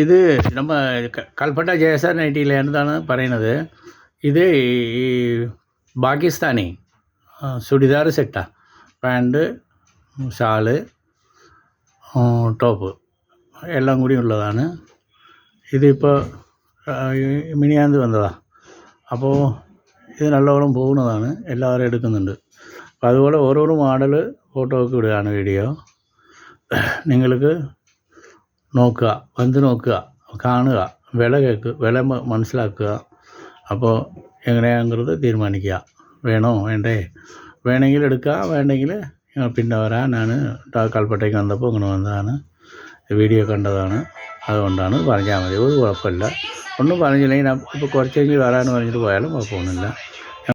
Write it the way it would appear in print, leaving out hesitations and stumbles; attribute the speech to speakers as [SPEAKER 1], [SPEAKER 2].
[SPEAKER 1] ഇത് നമ്മ കൽപ്പറ്റ JSR നൈറ്റിയിൽ എന്താണ് പറയുന്നത്, ഇത് ഈ പാകിസ്ഥാനി ചുടിദാർ സെറ്റാ, പാൻറ്റ് ഷാള് ടോപ്പ് എല്ലാം കൂടി ഉള്ളതാണ്. ഇതിപ്പോൾ മിനിയാന്ത് വന്നതാണ്. അപ്പോൾ ഇത് നല്ലോണം പോകുന്നതാണ്, എല്ലാവരും എടുക്കുന്നുണ്ട്. അപ്പോൾ അതുപോലെ ഓരോരോ മോഡൽ ഫോട്ടോ ഒക്കെ ഇടുകയാണ് വീഡിയോ. നിങ്ങൾക്ക് നോക്കുക, വന്ന് നോക്കുക, കാണുക, വില മനസ്സിലാക്കുക. അപ്പോൾ എങ്ങനെയാണെന്നുള്ളത് തീരുമാനിക്കുക. വേണോ വേണ്ടേ, വേണമെങ്കിൽ എടുക്കുക, വേണ്ടെങ്കിൽ പിന്നെ വരാൻ. ഞാൻ കൽപ്പറ്റയ്ക്ക് വന്നപ്പോൾ ഇങ്ങനെ വന്നതാണ്, വീഡിയോ കണ്ടതാണ്, അതുകൊണ്ടാണ്. പറഞ്ഞാൽ മതി, ഒരു കുഴപ്പമില്ല. ഒന്നും പറഞ്ഞില്ലെങ്കിൽ ഇപ്പോൾ കുറച്ച് കഴിഞ്ഞ് വരാമെന്ന് പറഞ്ഞിട്ട് പോയാലും കുഴപ്പമൊന്നുമില്ല.